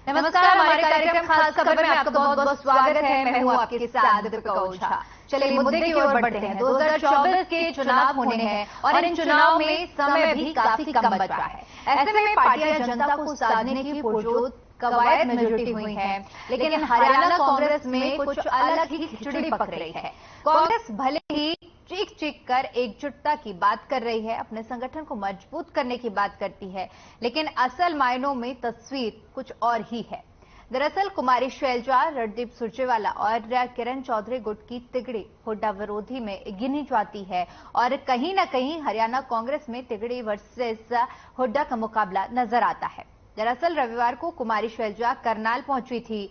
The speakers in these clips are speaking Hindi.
नमस्कार, हमारे कार्यक्रम खास खबर में आपका बहुत बहुत स्वागत है। मैं हूं आपके साथ दीपिका ओझा। चलिए मुद्दे की ओर बढ़ते हैं। 2024 के चुनाव होने हैं और इन चुनाव में समय भी काफी कम बच रहा है। ऐसे में पार्टियां जनता को साधने की पुरजोर कवायद में जुटी हुई हैं, लेकिन हरियाणा कांग्रेस में कुछ अलग ही खिचड़ी पक रही है। कांग्रेस भले ही चीख चीख कर एकजुटता की बात कर रही है, अपने संगठन को मजबूत करने की बात करती है, लेकिन असल मायनों में तस्वीर कुछ और ही है। दरअसल कुमारी शैलजा, रणदीप सुरजेवाला और किरण चौधरी गुट की तिगड़ी हुड्डा विरोधी में गिनी जाती है और कहीं ना कहीं हरियाणा कांग्रेस में तिगड़ी वर्सेस हुड्डा का मुकाबला नजर आता है। दरअसल रविवार को कुमारी शैलजा करनाल पहुंची थी।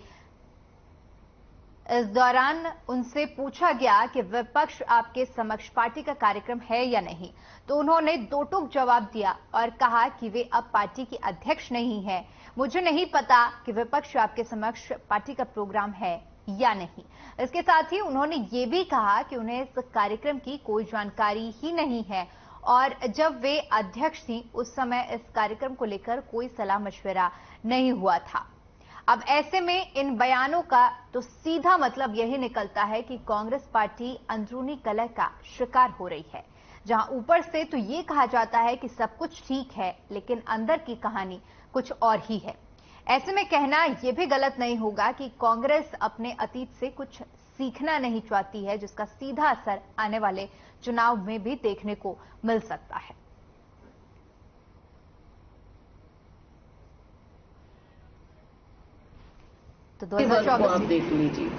इस दौरान उनसे पूछा गया कि विपक्ष आपके समक्ष पार्टी का कार्यक्रम है या नहीं, तो उन्होंने दो टूक जवाब दिया और कहा कि वे अब पार्टी की अध्यक्ष नहीं है। मुझे नहीं पता कि विपक्ष आपके समक्ष पार्टी का प्रोग्राम है या नहीं। इसके साथ ही उन्होंने ये भी कहा कि उन्हें इस कार्यक्रम की कोई जानकारी ही नहीं है और जब वे अध्यक्ष थी उस समय इस कार्यक्रम को लेकर कोई सलाह मशविरा नहीं हुआ था। अब ऐसे में इन बयानों का तो सीधा मतलब यही निकलता है कि कांग्रेस पार्टी अंदरूनी कलह का शिकार हो रही है, जहां ऊपर से तो ये कहा जाता है कि सब कुछ ठीक है, लेकिन अंदर की कहानी कुछ और ही है। ऐसे में कहना यह भी गलत नहीं होगा कि कांग्रेस अपने अतीत से कुछ सीखना नहीं चाहती है, जिसका सीधा असर आने वाले चुनाव में भी देखने को मिल सकता है। तो 2024 आप देख लीजिए,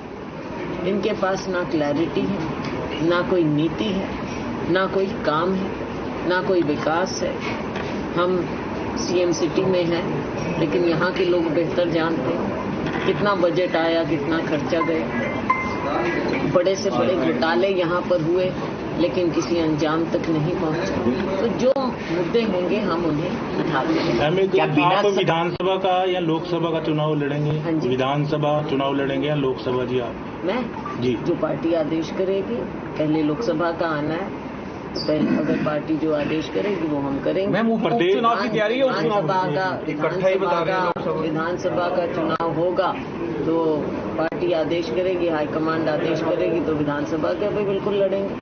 इनके पास ना क्लैरिटी है, ना कोई नीति है, ना कोई काम है, ना कोई विकास है। हम सीएम सिटी में हैं, लेकिन यहाँ के लोग बेहतर जानते हैं कितना बजट आया, कितना खर्चा गया। बड़े से बड़े घोटाले यहाँ पर हुए, लेकिन किसी अंजाम तक नहीं पहुंचे। तो जो मुद्दे होंगे हम उन्हें उठाते हैं। क्या आप विधानसभा का या लोकसभा का चुनाव लड़ेंगे? हाँ जी, विधानसभा चुनाव लड़ेंगे या लोकसभा? जी आप? मैं जी, जो पार्टी आदेश करेगी, पहले लोकसभा का आना है, तो पहले अगर पार्टी जो आदेश करेगी वो हम करेंगे। मैम, प्रदेश चुनाव की तैयारी है, विधानसभा का चुनाव होगा तो पार्टी आदेश करेगी, हाईकमांड आदेश करेगी, तो विधानसभा के भी बिल्कुल लड़ेंगे।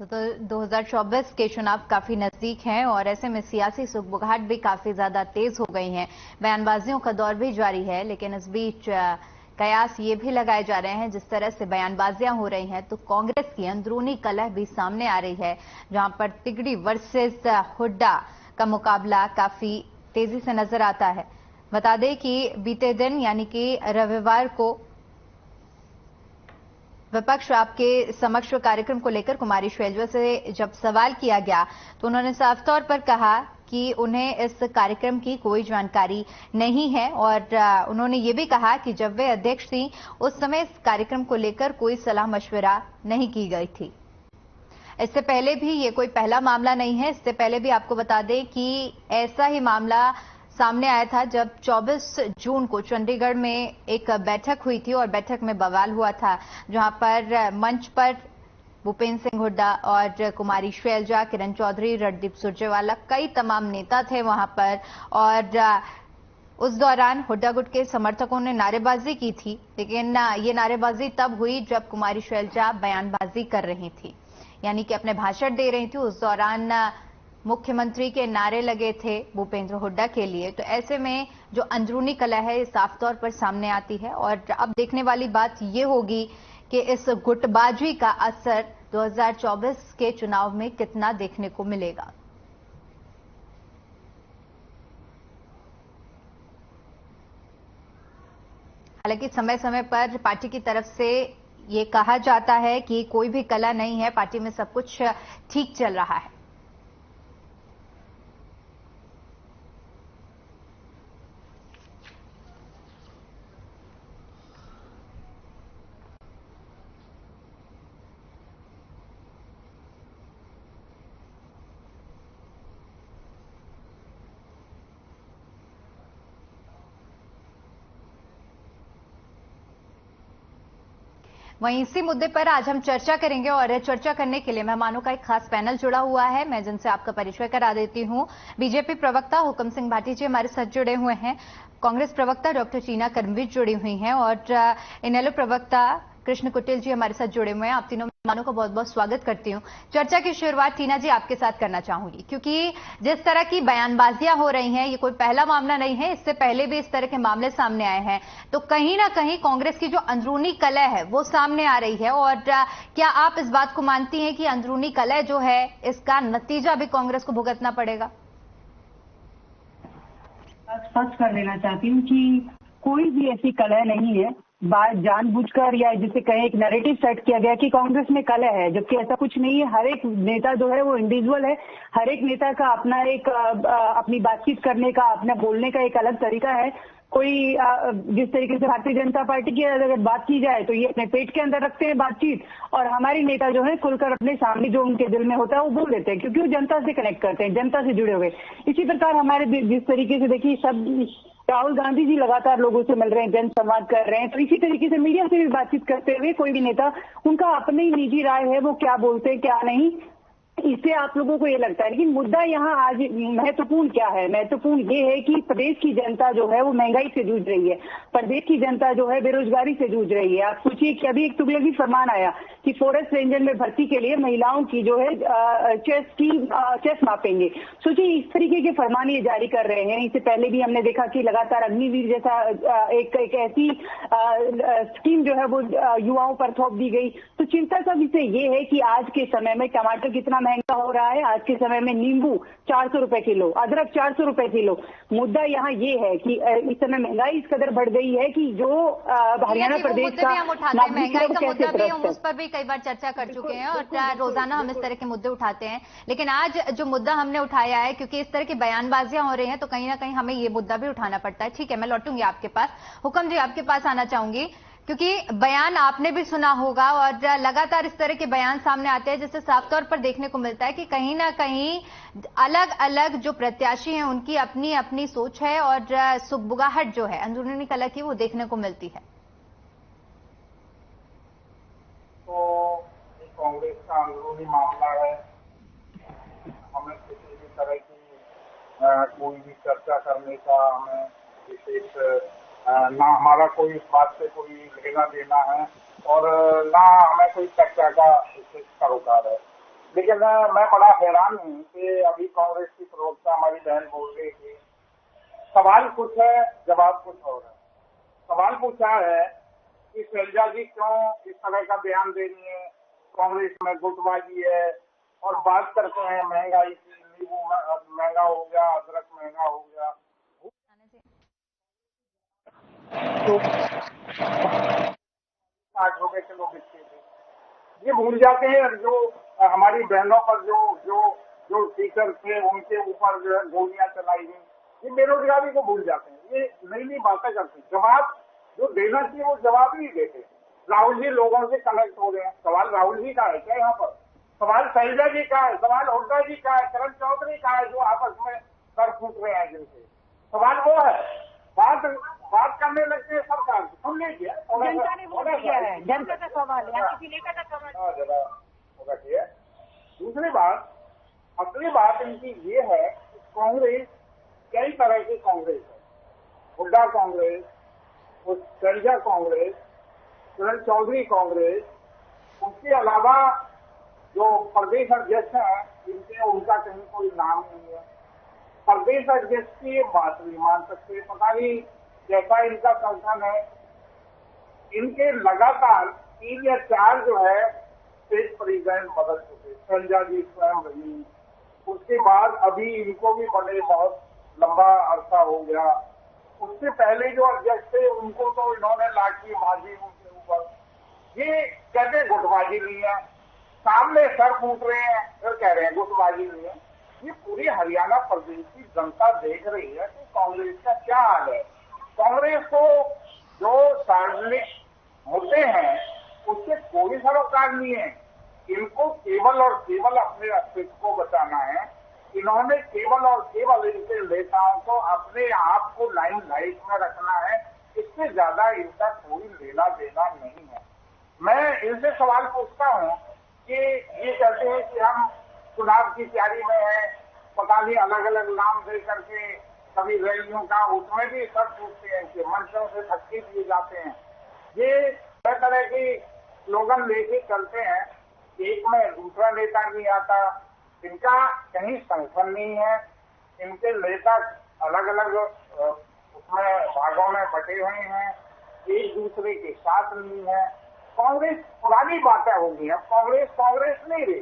तो 2024 के चुनाव काफी नजदीक हैं और ऐसे में सियासी सुगबुगाहट भी काफी ज्यादा तेज हो गई है। बयानबाजियों का दौर भी जारी है, लेकिन इस बीच कयास ये भी लगाए जा रहे हैं, जिस तरह से बयानबाजियां हो रही हैं तो कांग्रेस की अंदरूनी कलह भी सामने आ रही है, जहां पर तिगड़ी वर्सेस हुड्डा का मुकाबला काफी तेजी से नजर आता है। बता दें कि बीते दिन यानी कि रविवार को विपक्ष आपके समक्ष कार्यक्रम को लेकर कुमारी शैलजा से जब सवाल किया गया तो उन्होंने साफ तौर पर कहा कि उन्हें इस कार्यक्रम की कोई जानकारी नहीं है और उन्होंने ये भी कहा कि जब वे अध्यक्ष थी उस समय इस कार्यक्रम को लेकर कोई सलाह मशविरा नहीं की गई थी। इससे पहले भी ये कोई पहला मामला नहीं है। इससे पहले भी आपको बता दें कि ऐसा ही मामला सामने आया था जब 24 जून को चंडीगढ़ में एक बैठक हुई थी और बैठक में बवाल हुआ था, जहां पर मंच पर भूपेंद्र सिंह हुड्डा और कुमारी शैलजा, किरण चौधरी, रणदीप सुरजेवाला, कई तमाम नेता थे वहां पर और उस दौरान हुड्डा गुट के समर्थकों ने नारेबाजी की थी, लेकिन ये नारेबाजी तब हुई जब कुमारी शैलजा बयानबाजी कर रही थी, यानी कि अपने भाषण दे रही थी। उस दौरान मुख्यमंत्री के नारे लगे थे भूपेंद्र हुड्डा के लिए। तो ऐसे में जो अंदरूनी कलह है साफ तौर पर सामने आती है और अब देखने वाली बात ये होगी कि इस गुटबाजी का असर 2024 के चुनाव में कितना देखने को मिलेगा। हालांकि समय समय पर पार्टी की तरफ से ये कहा जाता है कि कोई भी कलह नहीं है, पार्टी में सब कुछ ठीक चल रहा है। वहीं इसी मुद्दे पर आज हम चर्चा करेंगे और चर्चा करने के लिए मेहमानों का एक खास पैनल जुड़ा हुआ है। मैं जिनसे आपका परिचय करा देती हूं। बीजेपी प्रवक्ता हुक्म सिंह भाटी जी हमारे साथ जुड़े हुए हैं। कांग्रेस प्रवक्ता डॉक्टर टीना कर्मवीर जुड़ी हुई हैं और इनेलो प्रवक्ता कृष्ण कुटिल जी हमारे साथ जुड़े हुए हैं। आप तीनों मेहमानों का बहुत बहुत स्वागत करती हूं। चर्चा की शुरुआत टीना जी आपके साथ करना चाहूंगी, क्योंकि जिस तरह की बयानबाजियां हो रही हैं, ये कोई पहला मामला नहीं है, इससे पहले भी इस तरह के मामले सामने आए हैं। तो कहीं ना कहीं कांग्रेस की जो अंदरूनी कलह है वो सामने आ रही है। और क्या आप इस बात को मानती हैं कि अंदरूनी कलह जो है इसका नतीजा भी कांग्रेस को भुगतना पड़ेगा? स्पष्ट कर देना चाहती हूँ कि कोई भी ऐसी कलह नहीं है। बात जानबूझकर या जिसे कहें एक नैरेटिव सेट किया गया कि कांग्रेस में कलह है, जबकि ऐसा कुछ नहीं है। हर एक नेता जो है वो इंडिविजुअल है। हर एक नेता का अपना एक अपनी बातचीत करने का, अपना बोलने का एक अलग तरीका है। कोई जिस तरीके से भारतीय जनता पार्टी की अगर बात की जाए तो ये अपने पेट के अंदर रखते हैं बातचीत, और हमारे नेता जो है खुलकर अपने सामने जो उनके दिल में होता है वो बोल देते हैं, क्योंकि वो जनता से कनेक्ट करते हैं, जनता से जुड़े हुए। इसी प्रकार हमारे जिस तरीके से देखिए सब राहुल गांधी जी लगातार लोगों से मिल रहे हैं, जन संवाद कर रहे हैं, तो इसी तरीके से मीडिया से भी बातचीत करते हुए कोई भी नेता, उनका अपनी निजी राय है, वो क्या बोलते हैं क्या नहीं, इससे आप लोगों को ये लगता है। लेकिन मुद्दा यहाँ आज महत्वपूर्ण क्या है? महत्वपूर्ण ये है कि प्रदेश की जनता जो है वो महंगाई से जूझ रही है। प्रदेश की जनता जो है बेरोजगारी से जूझ रही है। आप सोचिए कि अभी एक तुगलकी फरमान आया कि फॉरेस्ट रेंजर में भर्ती के लिए महिलाओं की जो है चेस्ट मापेंगे। सोचिए इस तरीके के फरमान ये जारी कर रहे हैं। इससे पहले भी हमने देखा कि लगातार अग्निवीर जैसा एक ऐसी स्कीम जो है वो युवाओं पर थोप दी गई। तो चिंता का विषय ये है कि आज के समय में टमाटर कितना महंगा हो रहा है। आज के समय में नींबू 400 रुपए किलो, अदरक 400 रुपए किलो। मुद्दा यहाँ ये है कि इस समय महंगाई इस कदर बढ़ गई है कि जो हरियाणा प्रदेश का महंगाई का मुद्दा भी हम उस पर भी कई बार चर्चा कर चुके हैं और रोजाना हम इस तरह के मुद्दे उठाते हैं। लेकिन आज जो मुद्दा हमने उठाया है, क्योंकि इस तरह की बयानबाजियां हो रही हैं, तो कहीं ना कहीं हमें ये मुद्दा भी उठाना पड़ता है। ठीक है, मैं लौटूंगी आपके पास। हुक्म जी आपके पास आना चाहूंगी, क्योंकि बयान आपने भी सुना होगा और लगातार इस तरह के बयान सामने आते हैं, जिससे साफ तौर पर देखने को मिलता है कि कहीं ना कहीं अलग अलग जो प्रत्याशी हैं उनकी अपनी अपनी सोच है और सुगबुगाहट जो है अंदरूनी कलह की वो देखने को मिलती है। तो कांग्रेस का अंदरूनी मामला है, हमें किसी भी तरह की कोई भी चर्चा करने का हमें विशेष ना हमारा कोई इस बात से कोई लेना देना है और ना हमें कोई चर्चा का विशेष सरोकार है। लेकिन मैं बड़ा हैरान हूँ कि अभी कांग्रेस की प्रवक्ता हमारी बहन बोल रही थी, सवाल कुछ है जवाब कुछ और है। सवाल पूछा है कि शैलजा जी क्यों इस तरह का बयान दे रही है, कांग्रेस में गुटबाजी है, और बात करते हैं महंगाई की, नींबू महंगा हो गया, अदरक महंगा हो गया, तो 8 रुपए किलो बिकते थे। ये भूल जाते हैं जो हमारी बहनों पर जो टीचर थे उनके ऊपर जो है गोलियां चलाई गई, ये बेरोजगारी को भूल जाते हैं। ये नई नई बातें करते हैं। जवाब जो देना चाहिए वो जवाब नहीं देते। राहुल जी लोगों से कनेक्ट हो रहे हैं। सवाल राहुल जी का है क्या यहाँ पर? सवाल शैलजा जी का है, सवाल हुड्डा जी का है, करण चौधरी का है, जो आपस में सर फूट रहे हैं जिनसे। सवाल वो है, बात करने लगते हैं सरकार की। सुन लीजिए, जनता ने वोट दिया है, जनता का सवाल है, किसी नेता का सवाल जरा होगा। दूसरी बात, असली बात इनकी ये है कि कांग्रेस कई तरह की कांग्रेस है। हुड्डा कांग्रेस, शैलजा कांग्रेस, करण चौधरी कांग्रेस, उसके अलावा जो प्रदेश अध्यक्ष हैं उनका कहीं कोई नाम नहीं है। प्रदेश अध्यक्ष की ये बात नहीं मान सकते, पता नहीं जैसा इनका संगठन है। इनके लगातार 3 या 4 जो है स्टेट प्रेसिडेंट बदल चुके। शैलजा जी स्वयं रही, उसके बाद अभी इनको भी बड़े बहुत लंबा अरसा हो गया। उससे पहले जो अध्यक्ष थे उनको तो इन्होंने लाठी बाजी उनके ऊपर। ये कहते हैं गुटबाजी नहीं है, सामने सर फूट रहे हैं, फिर कह रहे हैं गुटबाजी नहीं है। ये पूरी हरियाणा प्रदेश की जनता देख रही है कि कांग्रेस का क्या हाल है। कांग्रेस को जो सार्वजनिक मुद्दे हैं उससे कोई सरोकार नहीं है। इनको केवल और केवल अपने अस्तित्व को बचाना है। इन्होंने केवल और केवल इनके नेताओं को अपने आप को लाइमलाइट में रखना है। इससे ज्यादा इनका कोई लेना देना नहीं है। मैं इनसे सवाल पूछता हूँ कि ये कहते हैं कि हम चुनाव की तैयारी में हैं, पता नहीं अलग अलग नाम दे करके कभी रैलियों का, उसमें भी सब पूछते हैं कि मंचों से धक्के दिए जाते हैं। ये तरह तरह की स्लोगन लेके चलते हैं, एक में दूसरा नेता नहीं आता, इनका कहीं संगठन नहीं है, इनके नेता अलग अलग उसमें भागों में बटे हुए हैं, एक दूसरे के साथ नहीं है। कांग्रेस पुरानी बातें होगी, अब कांग्रेस नहीं रही।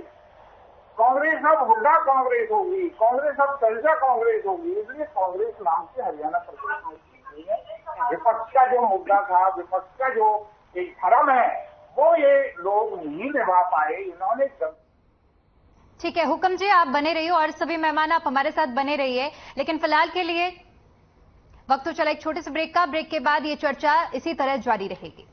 कांग्रेस अब हुड्डा कांग्रेस होगी, कांग्रेस अब चर्चा कांग्रेस होगी, इसलिए कांग्रेस नाम से हरियाणा प्रदेश में की गई है। विपक्ष का जो मुद्दा था, विपक्ष का जो एक धर्म है, वो ये लोग नहीं निभा पाए। इन्होंने ठीक है हुक्म जी, आप बने रहिए और सभी मेहमान आप हमारे साथ बने रहिए, लेकिन फिलहाल के लिए वक्त तो चला एक छोटे से ब्रेक का। ब्रेक के बाद ये चर्चा इसी तरह जारी रहेगी।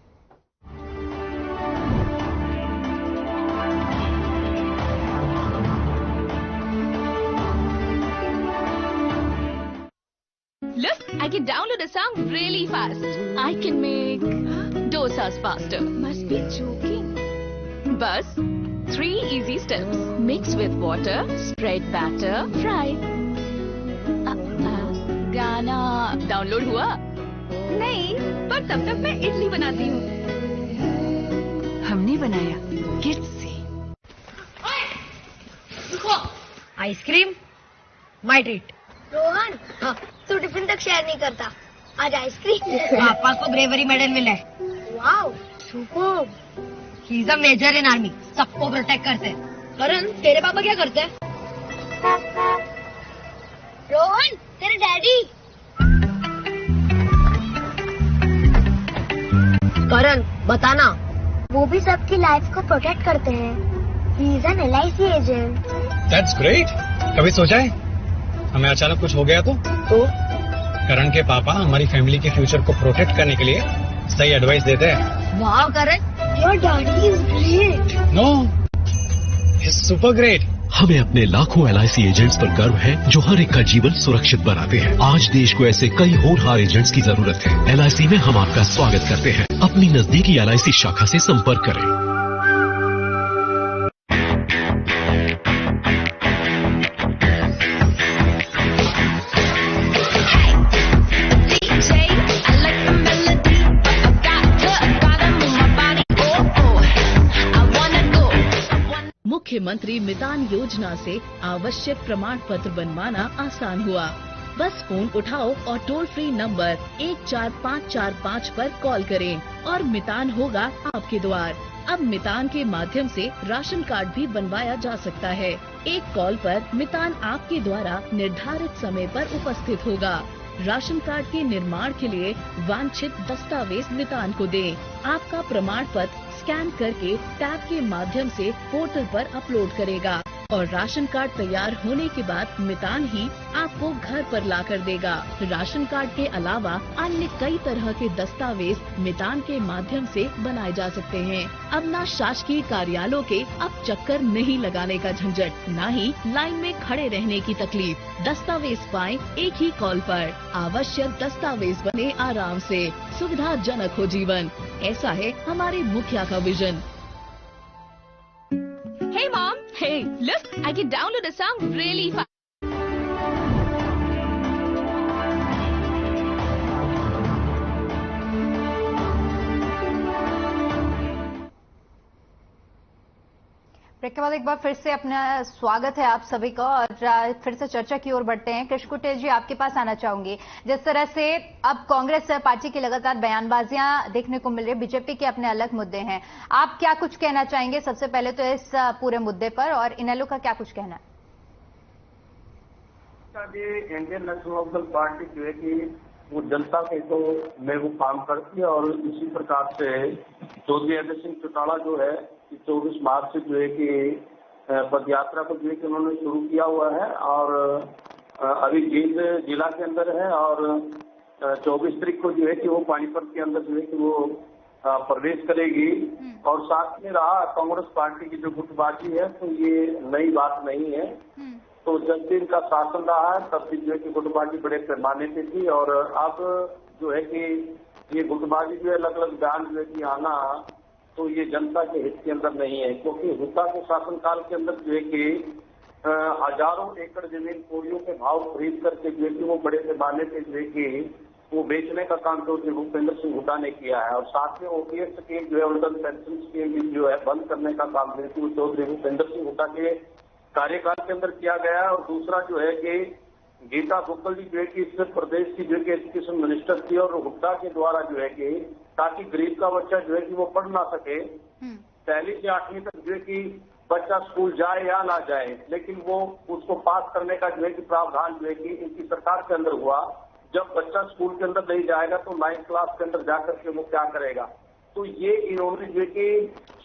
Look, I can download a song really fast. I can make dosas faster. Must be joking. Bus, 3 easy steps. Mix with water, spread batter, fry. गाना डाउनलोड हुआ? नहीं, पर तब तक मैं इडली बनाती हूँ। हमने बनाया किड्स से। Ice cream my treat. रोहन, हाँ, तू टिफिन तक शेयर नहीं करता, आज आइसक्रीम। पापा को ब्रेवरी मेडल मिला है। Wow, super. He is a major in army, सबको प्रोटेक्ट करते हैं। करण, तेरे पापा क्या करते हैं? रोहन, तेरे डैडी। करण, बताना। वो भी सबकी लाइफ को प्रोटेक्ट करते हैं। He is an LIC agent. That's great. कभी सोचा है हमें अचानक कुछ हो गया तो करण के पापा हमारी फैमिली के फ्यूचर को प्रोटेक्ट करने के लिए सही एडवाइस देते हैं। वाह Karan, your daddy is great. No, he is super great. हमें अपने लाखों LIC एजेंट्स पर गर्व है जो हर एक का जीवन सुरक्षित बनाते हैं। आज देश को ऐसे कई होनहार एजेंट्स की जरूरत है। LIC में हम आपका स्वागत करते हैं। अपनी नजदीकी LIC शाखा से संपर्क करें। मुख्यमंत्री मितान योजना से आवश्यक प्रमाण पत्र बनवाना आसान हुआ। बस फोन उठाओ और टोल फ्री नंबर 14545 पर कॉल करें और मितान होगा आपके द्वार। अब मितान के माध्यम से राशन कार्ड भी बनवाया जा सकता है। एक कॉल पर मितान आपके द्वारा निर्धारित समय पर उपस्थित होगा। राशन कार्ड के निर्माण के लिए वांछित दस्तावेज मितान को दें। आपका प्रमाण पत्र स्कैन करके टैब के माध्यम से पोर्टल पर अपलोड करेगा और राशन कार्ड तैयार होने के बाद मितान ही आपको घर पर ला कर देगा। राशन कार्ड के अलावा अन्य कई तरह के दस्तावेज मितान के माध्यम से बनाए जा सकते हैं। अब न शासकीय कार्यालयों के अब चक्कर नहीं लगाने का झंझट, न ही लाइन में खड़े रहने की तकलीफ। दस्तावेज पाएं एक ही कॉल पर। आवश्यक दस्तावेज बने आराम से, सुविधाजनक हो जीवन। ऐसा है हमारे मुखिया का vision. Hey mom, hey, look, I can download a song really fast. Break के बाद एक बार फिर से अपना स्वागत है आप सभी का और फिर से चर्चा की ओर बढ़ते हैं। कृष्ण कुटेल जी, आपके पास आना चाहूंगी। जिस तरह से अब कांग्रेस पार्टी की लगातार बयानबाजियां देखने को मिल रही है, बीजेपी के अपने अलग मुद्दे हैं, आप क्या कुछ कहना चाहेंगे सबसे पहले तो इस पूरे मुद्दे पर, और इनेलो का क्या कुछ कहना है? इंडियन नेशनल दल पार्टी जो है कि वो जनता के तो में वो काम करती है और इसी प्रकार से चौधरी अजय सिंह चौटाला जो है 24 मार्च से जो है कि पद यात्रा को जो है कि उन्होंने शुरू किया हुआ है और अभी जींद जिला के अंदर है और 24 तारीख को जो है कि वो पानीपत के अंदर जो है कि वो प्रवेश करेगी। और साथ में रहा कांग्रेस पार्टी की जो गुटबाजी है, तो ये नई बात नहीं है। तो जब भी इनका शासन रहा है तब भी जो है कि गुटबाजी बड़े पैमाने पे थी और अब जो है कि ये गुटबाजी जो है अलग अलग बयान जो है कि आना तो ये जनता के हित के अंदर नहीं है, क्योंकि हुड्डा के शासनकाल के अंदर जो है कि हजारों एकड़ जमीन कोरियों के भाव खरीद करके जो है कि वो बड़े पैमाने पे जो है कि वो बेचने का काम चौधरी भूपेंद्र सिंह हुड्डा ने किया है। और साथ में ओपीएस स्कीम जो है अटल पेंशन स्कीम भी जो है बंद करने का काम जो है कि वो चौधरी भूपेंद्र सिंह हुड्डा के कार्यकाल के अंदर किया गया है। और दूसरा जो है कि गीता गोयल जी जो है कि इस प्रदेश की जो है कि एजुकेशन मिनिस्टर थी, और हुड्डा के द्वारा जो है कि ताकि गरीब का बच्चा जो है कि वो पढ़ ना सके, 1 से 8वीं तक जो है कि बच्चा स्कूल जाए या ना जाए, लेकिन वो उसको पास करने का जो है कि प्रावधान जो है कि इनकी सरकार के अंदर हुआ। जब बच्चा स्कूल के अंदर नहीं जाएगा तो 9th क्लास के अंदर जाकर के वो क्या करेगा। तो ये इन्होंने जो है कि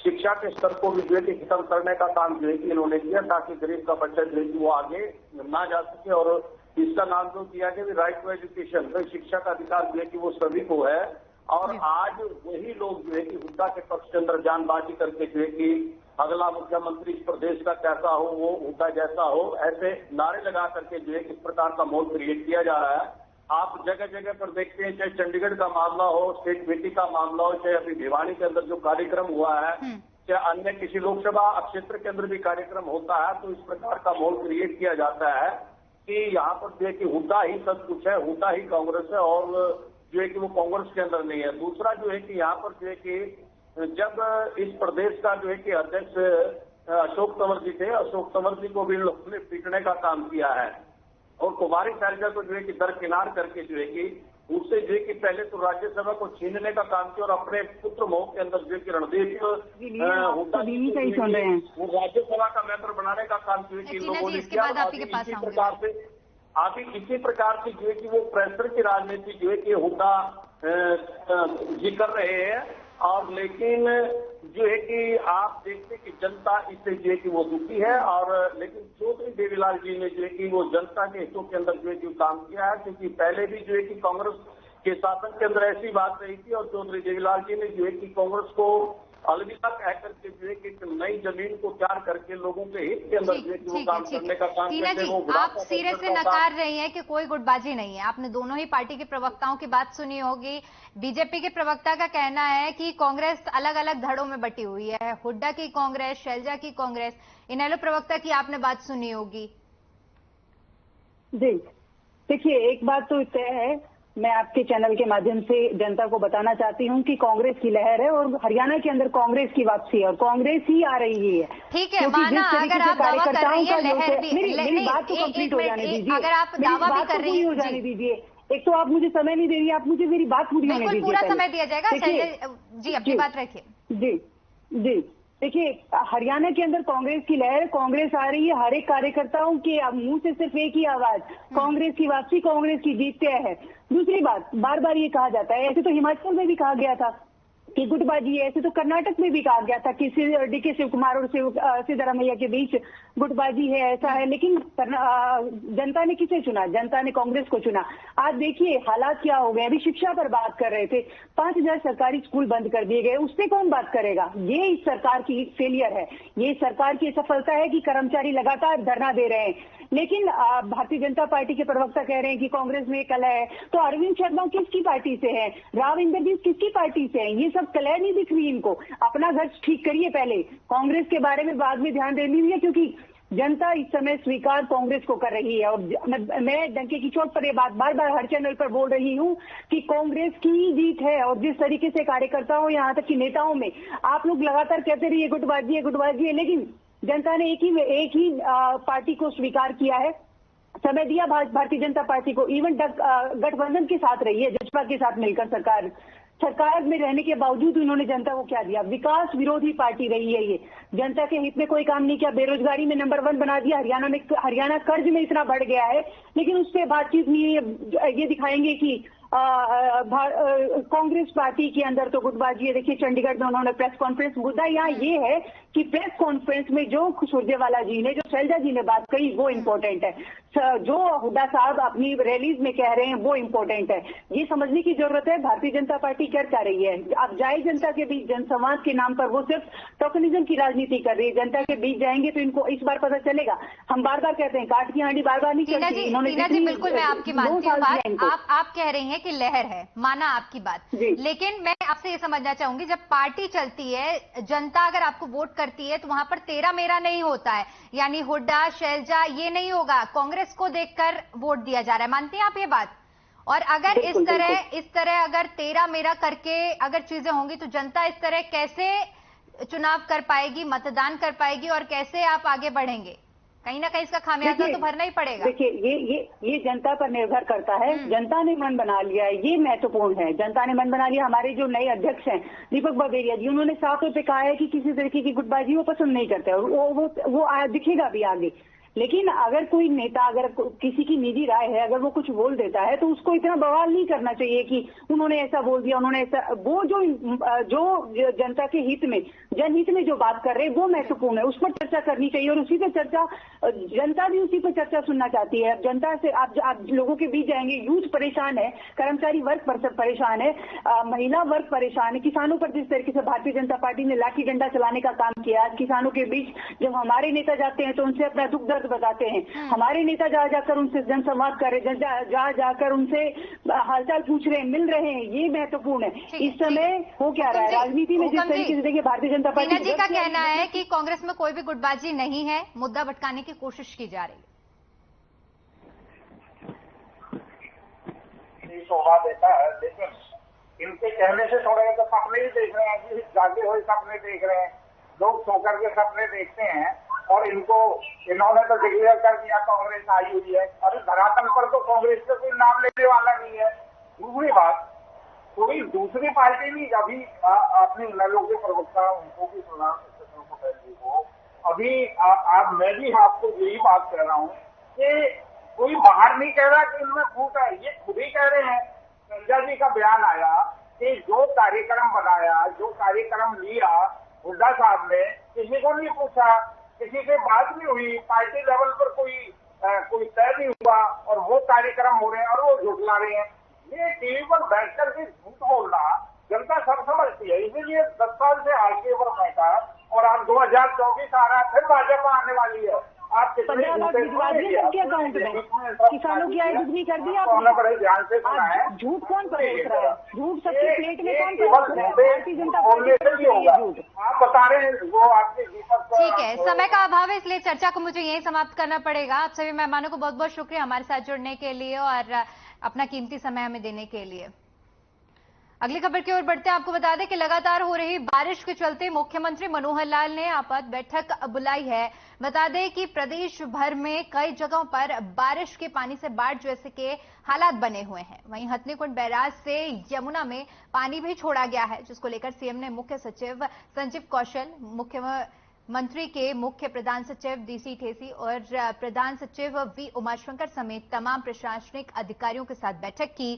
शिक्षा के स्तर को भी जो है कि खत्म करने का काम जो है कि इन्होंने किया, ताकि गरीब का बच्चा जो है कि वो आगे ना जा सके। और इसका नाम जो दिया गया राइट टू एजुकेशन, तो शिक्षा का अधिकार जो है कि वो सभी को है। और आज वही लोग जो है कि हुड्डा के पक्ष के अंदर जानबाजी करके जो है कि अगला मुख्यमंत्री इस प्रदेश का कैसा हो, वो हुड्डा जैसा हो, ऐसे नारे लगा करके जो है किस प्रकार का माहौल क्रिएट किया जा रहा है। आप जगह जगह पर देखते हैं, चाहे चंडीगढ़ का मामला हो, स्टेट बेटी का मामला हो, चाहे अभी भिवानी के अंदर जो कार्यक्रम हुआ है, चाहे अन्य किसी लोकसभा क्षेत्र के अंदर भी कार्यक्रम होता है, तो इस प्रकार का माहौल क्रिएट किया जाता है कि यहाँ पर जो है कि हुड्डा ही सब कुछ है, हुड्डा ही कांग्रेस है, और जो है कि वो कांग्रेस के अंदर नहीं है। दूसरा जो है कि यहाँ पर जो है कि जब इस प्रदेश का जो है कि अध्यक्ष अशोक तंवर जी थे, अशोक तंवर जी को भी लोगों ने पीटने का काम किया है, और कुमारी शैलजा को जो है कि दरकिनार करके जो है कि उससे जो है कि पहले तो राज्यसभा को छीनने का काम किया, और अपने पुत्र मोह के अंदर जो है कि रणदीप हुड्डा वो राज्यसभा का मेंबर बनाने का काम जो है कि लोगों ने किया। इसी प्रकार से जो है कि वो प्रेशर की राजनीति जो है कि हुड्डा जी कर रहे हैं। और लेकिन जो है कि आप देखते कि जनता इससे जो है कि वो दुखी है। और लेकिन चौधरी देवीलाल जी ने जो है कि वो जनता के हितों के अंदर जो है कि काम किया है, क्योंकि पहले भी जो है कि कांग्रेस के शासन के अंदर ऐसी बात रही थी, और चौधरी देवीलाल जी ने जो है कि कांग्रेस को अलविदा कह करके जो है कि नई जमीन को तैयार करके लोगों के हित के अंदर जो है कि वो काम करने का काम करते हैं। वो आप सिरे से नकार रही हैं कि कोई गुटबाजी नहीं है। आपने दोनों ही पार्टी के प्रवक्ताओं की बात सुनी होगी। बीजेपी के प्रवक्ता का कहना है कि कांग्रेस अलग अलग धड़ों में बटी हुई है, हुड्डा की कांग्रेस, शैलजा की कांग्रेस। इनेलो प्रवक्ता की आपने बात सुनी होगी। जी देखिए, एक बात तो तय है, मैं आपके चैनल के माध्यम से जनता को बताना चाहती हूँ कि कांग्रेस की लहर है, और हरियाणा के अंदर कांग्रेस की वापसी है, और कांग्रेस ही आ रही है। ठीक है, माना अगर आप दावा कर रही हैं लहर भी, मेरी बात तो कंप्लीट हो जाने दीजिए, अगर आप दावा भी कर रही हो जाने दीजिए। एक तो आप मुझे समय नहीं दे रही, आप मुझे मेरी बात पूरी होने दीजिए। पूरा समय दिया जाएगा। जी अपनी बात रखिए। जी जी देखिए, हरियाणा के अंदर कांग्रेस की लहर, कांग्रेस आ रही है। हर एक कार्यकर्ताओं के मुंह से सिर्फ एक ही आवाज, कांग्रेस की वापसी, कांग्रेस की जीत तय है। दूसरी बात, बार बार ये कहा जाता है, ऐसे तो हिमाचल में भी कहा गया था कि गुटबाजी है, ऐसे तो कर्नाटक में भी कहा गया था कि डीके शिव कुमार और सिद्धरामैया के बीच गुटबाजी है, ऐसा है। लेकिन जनता ने किसे चुना? जनता ने कांग्रेस को चुना। आज देखिए हालात क्या हो गए। अभी शिक्षा पर बात कर रहे थे, 5000 सरकारी स्कूल बंद कर दिए गए, उससे कौन बात करेगा? ये इस सरकार की फेलियर है, ये सरकार की सफलता है कि कर्मचारी लगातार धरना दे रहे हैं। लेकिन भारतीय जनता पार्टी के प्रवक्ता कह रहे हैं कि कांग्रेस में कलह है, तो अरविंद शर्मा किसकी पार्टी से है, राव इंद्रजीत किसकी पार्टी से है? ये सब कलह नहीं दिख रही इनको। अपना घर ठीक करिए पहले, कांग्रेस के बारे में बाद में ध्यान दे लीजिए, क्योंकि जनता इस समय स्वीकार कांग्रेस को कर रही है। और मैं डंके की चोट पर ये बात बार बार हर चैनल पर बोल रही हूँ कि कांग्रेस की जीत है। और जिस तरीके से कार्यकर्ताओं, यहाँ तक कि नेताओं में आप लोग लगातार कहते रहिए गुटबाजी है, गुटबाजी है, लेकिन जनता ने एक ही पार्टी को स्वीकार किया है, समय दिया भारतीय जनता पार्टी को। इवन गठबंधन के साथ रही है, जसपा के साथ मिलकर सरकार में रहने के बावजूद उन्होंने जनता को क्या दिया? विकास विरोधी पार्टी रही है ये। जनता के हित में कोई काम नहीं किया, बेरोजगारी में नंबर 1 बना दिया। हरियाणा कर्ज में इतना बढ़ गया है, लेकिन उस पर बातचीत नहीं है। ये दिखाएंगे कि कांग्रेस पार्टी के अंदर तो गुटबाजी है। देखिए चंडीगढ़ में उन्होंने प्रेस कॉन्फ्रेंस, मुद्दा यहाँ ये है कि प्रेस कॉन्फ्रेंस में जो सुरजेवाला जी ने, जो शैलजा जी ने बात कही वो इम्पोर्टेंट है, जो हुड्डा साहब अपनी रैलीज में कह रहे हैं वो इम्पोर्टेंट है। ये समझने की जरूरत है भारतीय जनता पार्टी कर क्या रही है। अब जाए जनता के बीच जनसंवाद के नाम पर वो सिर्फ टोकनिज्म की राजनीति कर रही है। जनता के बीच जाएंगे तो इनको इस बार पता चलेगा। हम बार बार कहते हैं काट की हांडी बार बार नहीं चलती। टीना जी बिल्कुल मैं आपकी मानती हूँ बात। आप कह रही हैं कि लहर है, माना आपकी बात, लेकिन मैं आपसे ये समझना चाहूंगी जब पार्टी चलती है, जनता अगर आपको वोट करती है तो वहां पर तेरा मेरा नहीं होता है, यानी हुड्डा शैलजा ये नहीं होगा, कांग्रेस को देखकर वोट दिया जा रहा है। मानती हैं आप ये बात? और अगर इस तरह अगर तेरा मेरा करके अगर चीजें होंगी तो जनता इस तरह कैसे चुनाव कर पाएगी, मतदान कर पाएगी और कैसे आप आगे बढ़ेंगे? कहीं ना कहीं इसका खामियाजा तो भरना ही पड़ेगा। देखिए ये जनता पर निर्भर करता है। जनता ने मन बना लिया है, ये महत्वपूर्ण है। जनता ने मन बना लिया। हमारे जो नए अध्यक्ष हैं दीपक बाबरिया जी, उन्होंने साफ तौर पे कहा है कि किसी तरीके की गुटबाजी वो पसंद नहीं करते और वो दिखेगा भी आगे। लेकिन अगर कोई नेता, अगर किसी की निजी राय है, अगर वो कुछ बोल देता है तो उसको इतना बवाल नहीं करना चाहिए कि उन्होंने ऐसा बोल दिया, उन्होंने ऐसा। वो जो जनता के हित में, जनहित में जो बात कर रहे हैं वो महत्वपूर्ण है, उस पर चर्चा करनी चाहिए और उसी पर चर्चा, जनता भी उसी पर चर्चा सुनना चाहती है। जनता से आप लोगों के बीच जाएंगे, यूथ परेशान है, कर्मचारी वर्ग परेशान है, महिला वर्ग परेशान है, किसानों पर जिस तरीके से भारतीय जनता पार्टी ने लाठी डंडा चलाने का काम किया, किसानों के बीच जब हमारे नेता जाते हैं तो उनसे अपना दुख दर्द बताते हैं। हमारे नेता जा जाकर उनसे जनसंवाद कर रहे, जा जाकर उनसे हालचाल पूछ रहे हैं, मिल रहे हैं, ये महत्वपूर्ण है। इस समय हो क्या रहा है राजनीति में, जिस तरीके से देखिए भारतीय जनता पार्टी जी का कहना है कि कांग्रेस में कोई भी गुटबाजी नहीं है, मुद्दा भटकाने की कोशिश की जा रही है। शोभा देता है, लेकिन इनके कहने से थोड़े तो सपने ही देख रहे हैं, जागे हुए सपने देख रहे हैं। लोग सोकर के सपने देखते हैं और इन्होंने तो डिक्लेयर कर दिया कांग्रेस आई हुई है। अरे धरातल पर तो कांग्रेस का कोई नाम लेने वाला नहीं है। दूसरी बात, कोई दूसरी पार्टी नहीं, अभी आपने इनलो के प्रवक्ता उनको भी सुना को, अभी मैं भी आपको यही बात कह रहा हूँ कि कोई बाहर नहीं कह रहा कि इनमें फूट है, ये खुद ही कह रहे हैं। शैलजा जी का बयान आया कि जो कार्यक्रम बनाया, जो कार्यक्रम लिया हुड्डा साहब ने, किसी को नहीं पूछा, किसी से बात नहीं हुई, पार्टी लेवल पर कोई तय नहीं हुआ और वो कार्यक्रम हो रहे हैं और वो झुठला रहे हैं। ये टीवी पर बैठकर के झूठ बोलना जनता सब समझती है। इसीलिए 10 साल से आगे पर बैठा और अब 2024 आ रहा है, फिर भाजपा आने वाली है। आप 15 लाख भिजवा दिए सबके अकाउंट में, किसानों की आय दुगनी कर दी आपने। बड़े ध्यान से सुना है, झूठ कौन परोस रहा है? झूठ सबके प्लेट में कौन परोस रहा है? भारतीय जनता पार्टी झूठ आप बता रहे हैं वो आपके दीपक। ठीक है, समय का अभाव है इसलिए चर्चा को मुझे यही समाप्त करना पड़ेगा। आप सभी मेहमानों को बहुत बहुत शुक्रिया हमारे साथ जुड़ने के लिए और अपना कीमती समय हमें देने के लिए। अगली खबर की ओर बढ़ते हैं। आपको बता दें कि लगातार हो रही बारिश के चलते मुख्यमंत्री मनोहर लाल ने आपात बैठक बुलाई है। बता दें कि प्रदेश भर में कई जगहों पर बारिश के पानी से बाढ़ जैसे के हालात बने हुए हैं। वहीं हथनीकुंड बैराज से यमुना में पानी भी छोड़ा गया है, जिसको लेकर सीएम ने मुख्य सचिव संजीव कौशल, मुख्यमंत्री के मुख्य प्रधान सचिव डीसी ठेसी और प्रधान सचिव वी उमाशंकर समेत तमाम प्रशासनिक अधिकारियों के साथ बैठक की।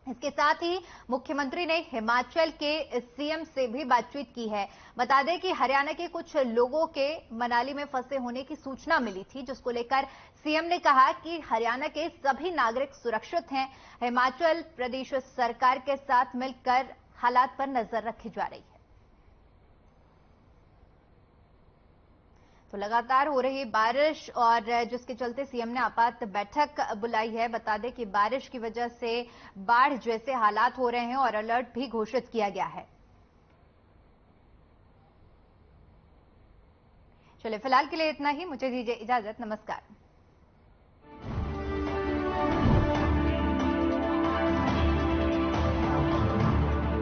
इसके साथ ही मुख्यमंत्री ने हिमाचल के सीएम से भी बातचीत की है। बता दें कि हरियाणा के कुछ लोगों के मनाली में फंसे होने की सूचना मिली थी, जिसको लेकर सीएम ने कहा कि हरियाणा के सभी नागरिक सुरक्षित हैं। हिमाचल प्रदेश सरकार के साथ मिलकर हालात पर नजर रखी जा रही है। तो लगातार हो रही बारिश और जिसके चलते सीएम ने आपात बैठक बुलाई है। बता दें कि बारिश की वजह से बाढ़ जैसे हालात हो रहे हैं और अलर्ट भी घोषित किया गया है। चलिए फिलहाल के लिए इतना ही, मुझे दीजिए इजाजत, नमस्कार।